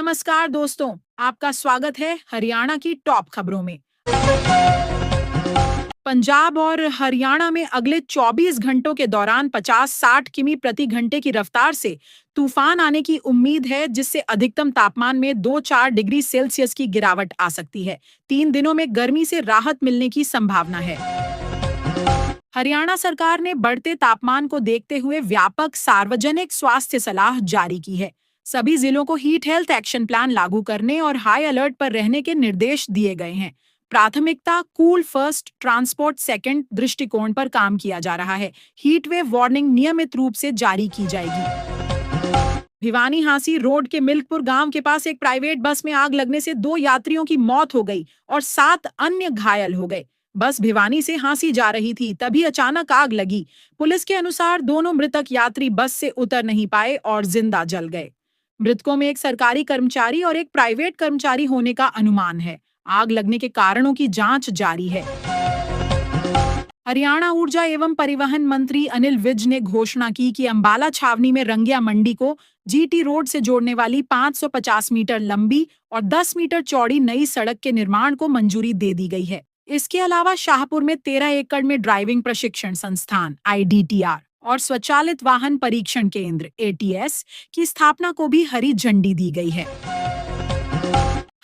नमस्कार दोस्तों, आपका स्वागत है हरियाणा की टॉप खबरों में। पंजाब और हरियाणा में अगले 24 घंटों के दौरान 50-60 किमी प्रति घंटे की रफ्तार से तूफान आने की उम्मीद है, जिससे अधिकतम तापमान में 2-4 डिग्री सेल्सियस की गिरावट आ सकती है। 3 दिनों में गर्मी से राहत मिलने की संभावना है। हरियाणा सरकार ने बढ़ते तापमान को देखते हुए व्यापक सार्वजनिक स्वास्थ्य सलाह जारी की है। सभी जिलों को हीट हेल्थ एक्शन प्लान लागू करने और हाई अलर्ट पर रहने के निर्देश दिए गए हैं। प्राथमिकता कूल फर्स्ट ट्रांसपोर्ट सेकंड दृष्टिकोण पर काम किया जा रहा है। हीट वेव वार्निंग नियमित रूप से जारी की जाएगी। भिवानी हांसी रोड के मिल्कपुर गांव के पास एक प्राइवेट बस में आग लगने से 2 यात्रियों की मौत हो गई और 7 अन्य घायल हो गए। बस भिवानी से हांसी जा रही थी, तभी अचानक आग लगी। पुलिस के अनुसार दोनों मृतक यात्री बस से उतर नहीं पाए और जिंदा जल गए। मृतकों में एक सरकारी कर्मचारी और एक प्राइवेट कर्मचारी होने का अनुमान है। आग लगने के कारणों की जांच जारी है। हरियाणा ऊर्जा एवं परिवहन मंत्री अनिल विज ने घोषणा की कि अंबाला छावनी में रंगिया मंडी को जीटी रोड से जोड़ने वाली 550 मीटर लंबी और 10 मीटर चौड़ी नई सड़क के निर्माण को मंजूरी दे दी गई है। इसके अलावा शाहपुर में 13 एकड़ में ड्राइविंग प्रशिक्षण संस्थान (IDTR) और स्वचालित वाहन परीक्षण केंद्र (ATS) की स्थापना को भी हरी झंडी दी गई है।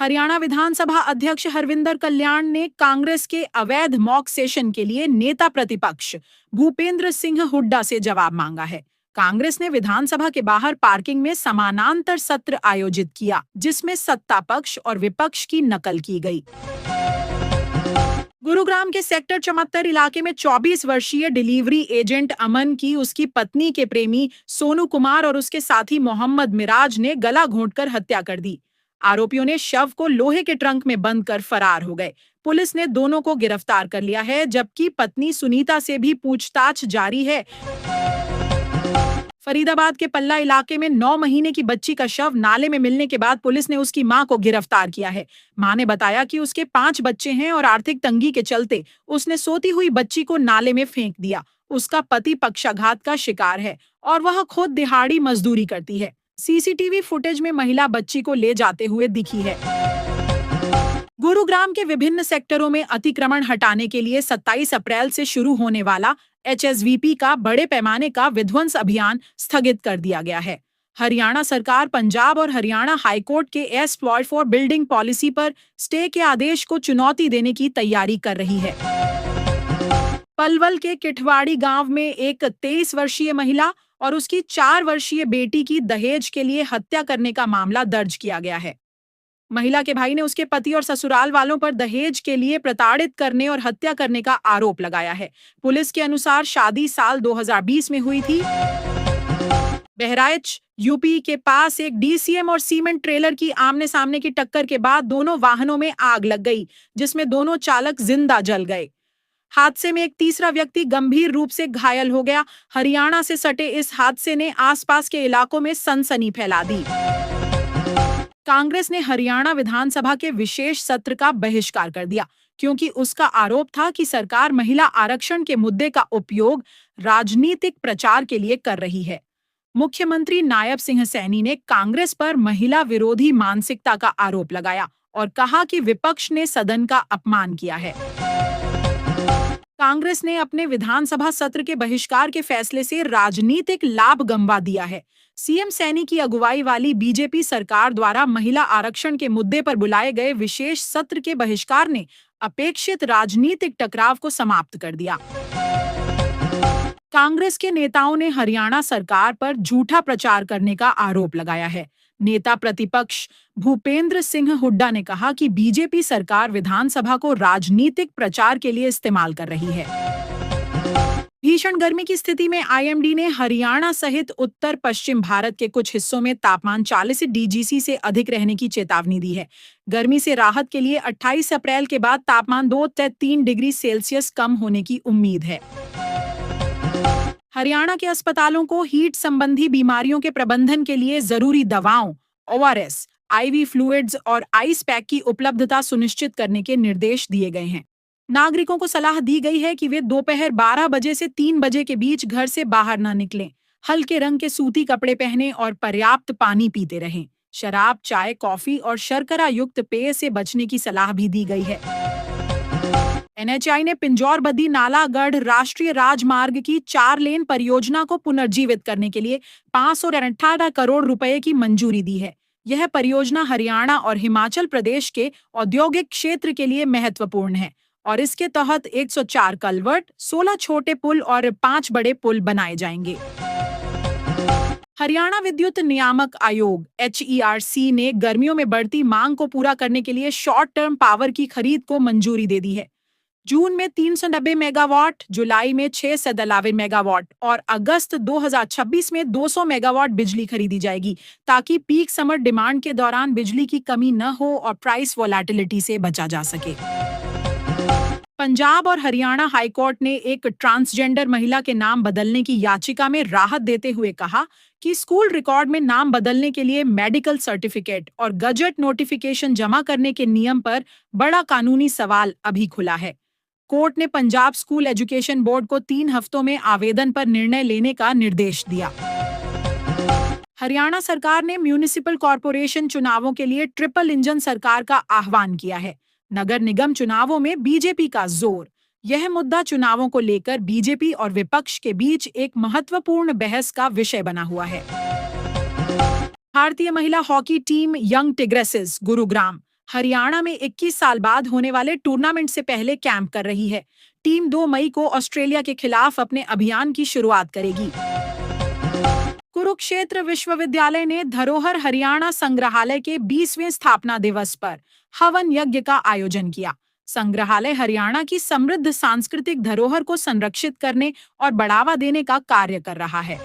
हरियाणा विधानसभा अध्यक्ष हरविंदर कल्याण ने कांग्रेस के अवैध मॉक सेशन के लिए नेता प्रतिपक्ष भूपेंद्र सिंह हुड्डा से जवाब मांगा है। कांग्रेस ने विधानसभा के बाहर पार्किंग में समानांतर सत्र आयोजित किया, जिसमें सत्ता पक्ष और विपक्ष की नकल की गई। गुरुग्राम के सेक्टर 74 इलाके में 24 वर्षीय डिलीवरी एजेंट अमन की उसकी पत्नी के प्रेमी सोनू कुमार और उसके साथी मोहम्मद मिराज ने गला घोंटकर हत्या कर दी। आरोपियों ने शव को लोहे के ट्रंक में बंद कर फरार हो गए। पुलिस ने दोनों को गिरफ्तार कर लिया है, जबकि पत्नी सुनीता से भी पूछताछ जारी है। फरीदाबाद के पल्ला इलाके में 9 महीने की बच्ची का शव नाले में मिलने के बाद पुलिस ने उसकी मां को गिरफ्तार किया है। मां ने बताया कि उसके 5 बच्चे हैं और आर्थिक तंगी के चलते उसने सोती हुई बच्ची को नाले में फेंक दिया। उसका पति पक्षाघात का शिकार है और वह खुद दिहाड़ी मजदूरी करती है। सीसीटीवी फुटेज में महिला बच्ची को ले जाते हुए दिखी है। गुरुग्राम के विभिन्न सेक्टरों में अतिक्रमण हटाने के लिए 27 अप्रैल से शुरू होने वाला HSVP का बड़े पैमाने का विध्वंस अभियान स्थगित कर दिया गया है। हरियाणा सरकार पंजाब और हरियाणा हाईकोर्ट के एक्सप्लॉइट फॉर बिल्डिंग पॉलिसी पर स्टे के आदेश को चुनौती देने की तैयारी कर रही है। पलवल के किठवाड़ी गांव में एक 23 वर्षीय महिला और उसकी 4 वर्षीय बेटी की दहेज के लिए हत्या करने का मामला दर्ज किया गया है। महिला के भाई ने उसके पति और ससुराल वालों पर दहेज के लिए प्रताड़ित करने और हत्या करने का आरोप लगाया है। पुलिस के अनुसार शादी साल 2020 में हुई थी। बहराइच यूपी के पास एक DCM और सीमेंट ट्रेलर की आमने सामने की टक्कर के बाद दोनों वाहनों में आग लग गई, जिसमें दोनों चालक जिंदा जल गए। हादसे में एक तीसरा व्यक्ति गंभीर रूप से घायल हो गया। हरियाणा से सटे इस हादसे ने आसपास के इलाकों में सनसनी फैला दी। कांग्रेस ने हरियाणा विधानसभा के विशेष सत्र का बहिष्कार कर दिया, क्योंकि उसका आरोप था कि सरकार महिला आरक्षण के मुद्दे का उपयोग राजनीतिक प्रचार के लिए कर रही है। मुख्यमंत्री नायब सिंह सैनी ने कांग्रेस पर महिला विरोधी मानसिकता का आरोप लगाया और कहा कि विपक्ष ने सदन का अपमान किया है। कांग्रेस ने अपने विधानसभा सत्र के बहिष्कार के फैसले से राजनीतिक लाभ गंवा दिया है। सीएम सैनी की अगुवाई वाली बीजेपी सरकार द्वारा महिला आरक्षण के मुद्दे पर बुलाए गए विशेष सत्र के बहिष्कार ने अपेक्षित राजनीतिक टकराव को समाप्त कर दिया। कांग्रेस के नेताओं ने हरियाणा सरकार पर झूठा प्रचार करने का आरोप लगाया है। नेता प्रतिपक्ष भूपेंद्र सिंह हुड्डा ने कहा कि बीजेपी सरकार विधानसभा को राजनीतिक प्रचार के लिए इस्तेमाल कर रही है। भीषण गर्मी की स्थिति में IMD ने हरियाणा सहित उत्तर पश्चिम भारत के कुछ हिस्सों में तापमान 40 DGC से अधिक रहने की चेतावनी दी है। गर्मी से राहत के लिए 28 अप्रैल के बाद तापमान 2 से 3 डिग्री सेल्सियस कम होने की उम्मीद है। हरियाणा के अस्पतालों को हीट संबंधी बीमारियों के प्रबंधन के लिए जरूरी दवाओं, ORS, IV फ्लूइड्स और आइस पैक की उपलब्धता सुनिश्चित करने के निर्देश दिए गए हैं। नागरिकों को सलाह दी गई है कि वे दोपहर 12 बजे से 3 बजे के बीच घर से बाहर न निकलें, हल्के रंग के सूती कपड़े पहनें और पर्याप्त पानी पीते रहें। शराब, चाय, कॉफी और शर्करा युक्त पेय से बचने की सलाह भी दी गई है। एनएचएआई ने पिंजौर बद्दी नालागढ़ राष्ट्रीय राजमार्ग की 4 लेन परियोजना को पुनर्जीवित करने के लिए 518 करोड़ रुपए की मंजूरी दी है। यह परियोजना हरियाणा और हिमाचल प्रदेश के औद्योगिक क्षेत्र के लिए महत्वपूर्ण है और इसके तहत 104 कलवर्ट, 16 छोटे पुल और 5 बड़े पुल बनाए जाएंगे। हरियाणा विद्युत नियामक आयोग HERC ने गर्मियों में बढ़ती मांग को पूरा करने के लिए शॉर्ट टर्म पावर की खरीद को मंजूरी दे दी है। जून में 390 मेगावाट, जुलाई में 693 मेगावाट और अगस्त 2026 में 200 मेगावाट बिजली खरीदी जाएगी ताकि पीक समर डिमांड के दौरान बिजली की कमी न हो और प्राइस वोलेटिलिटी से बचा जा सके। पंजाब और हरियाणा हाईकोर्ट ने एक ट्रांसजेंडर महिला के नाम बदलने की याचिका में राहत देते हुए कहा कि स्कूल रिकॉर्ड में नाम बदलने के लिए मेडिकल सर्टिफिकेट और गजट नोटिफिकेशन जमा करने के नियम पर बड़ा कानूनी सवाल अभी खुला है। कोर्ट ने पंजाब स्कूल एजुकेशन बोर्ड को 3 हफ्तों में आवेदन पर निर्णय लेने का निर्देश दिया। हरियाणा सरकार ने म्यूनिसिपल कॉरपोरेशन चुनावों के लिए ट्रिपल इंजन सरकार का आह्वान किया है। नगर निगम चुनावों में बीजेपी का जोर। यह मुद्दा चुनावों को लेकर बीजेपी और विपक्ष के बीच एक महत्वपूर्ण बहस का विषय बना हुआ है। भारतीय महिला hockey team young tigresses Gurugram Haryana में 21 साल बाद होने वाले टूर्नामेंट से पहले कैंप कर रही है। टीम 2 मई को ऑस्ट्रेलिया के खिलाफ अपने अभियान की शुरुआत करेगी। कुरुक्षेत्र विश्वविद्यालय ने धरोहर हरियाणा संग्रहालय के 20वें स्थापना दिवस पर हवन यज्ञ का आयोजन किया। संग्रहालय हरियाणा की समृद्ध सांस्कृतिक धरोहर को संरक्षित करने और बढ़ावा देने का कार्य कर रहा है।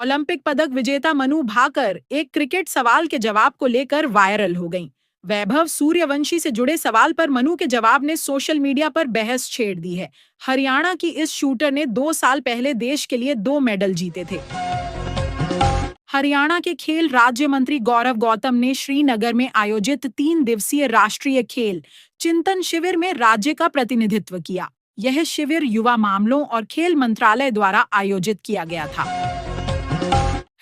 ओलंपिक पदक विजेता मनु भाकर एक क्रिकेट सवाल के जवाब को लेकर वायरल हो गईं। वैभव सूर्यवंशी से जुड़े सवाल पर मनु के जवाब ने सोशल मीडिया पर बहस छेड़ दी है। हरियाणा की इस शूटर ने 2 साल पहले देश के लिए 2 मेडल जीते थे। हरियाणा के खेल राज्य मंत्री गौरव गौतम ने श्रीनगर में आयोजित 3 दिवसीय राष्ट्रीय खेल चिंतन शिविर में राज्य का प्रतिनिधित्व किया। यह शिविर युवा मामलों और खेल मंत्रालय द्वारा आयोजित किया गया था।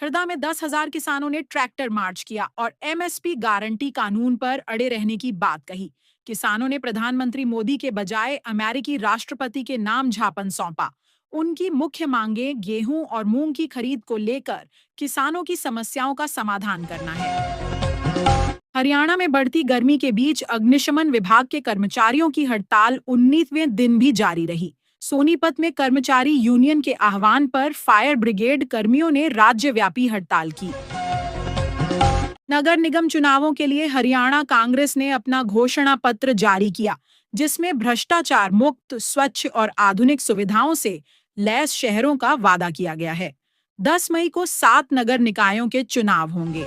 हरदा में 10,000 किसानों ने ट्रैक्टर मार्च किया और MSP गारंटी कानून पर अड़े रहने की बात कही। किसानों ने प्रधानमंत्री मोदी के बजाय अमेरिकी राष्ट्रपति के नाम ज्ञापन सौंपा। उनकी मुख्य मांगें गेहूं और मूंग की खरीद को लेकर किसानों की समस्याओं का समाधान करना है। हरियाणा में बढ़ती गर्मी के बीच अग्निशमन विभाग के कर्मचारियों की हड़ताल 19वें दिन भी जारी रही। सोनीपत में कर्मचारी यूनियन के आह्वान पर फायर ब्रिगेड कर्मियों ने राज्यव्यापी हड़ताल की। नगर निगम चुनावों के लिए हरियाणा कांग्रेस ने अपना घोषणा पत्र जारी किया, जिसमें भ्रष्टाचार मुक्त, स्वच्छ और आधुनिक सुविधाओं से लैस शहरों का वादा किया गया है। 10 मई को 7 नगर निकायों के चुनाव होंगे।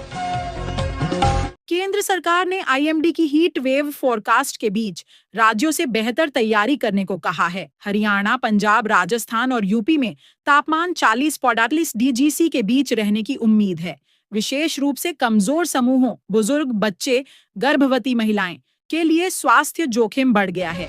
केंद्र सरकार ने IMD की हीट वेव फोरकास्ट के बीच राज्यों से बेहतर तैयारी करने को कहा है। हरियाणा, पंजाब, राजस्थान और यूपी में तापमान 40-45 DGC के बीच रहने की उम्मीद है। विशेष रूप से कमजोर समूहों, बुजुर्ग, बच्चे, गर्भवती महिलाएं के लिए स्वास्थ्य जोखिम बढ़ गया है।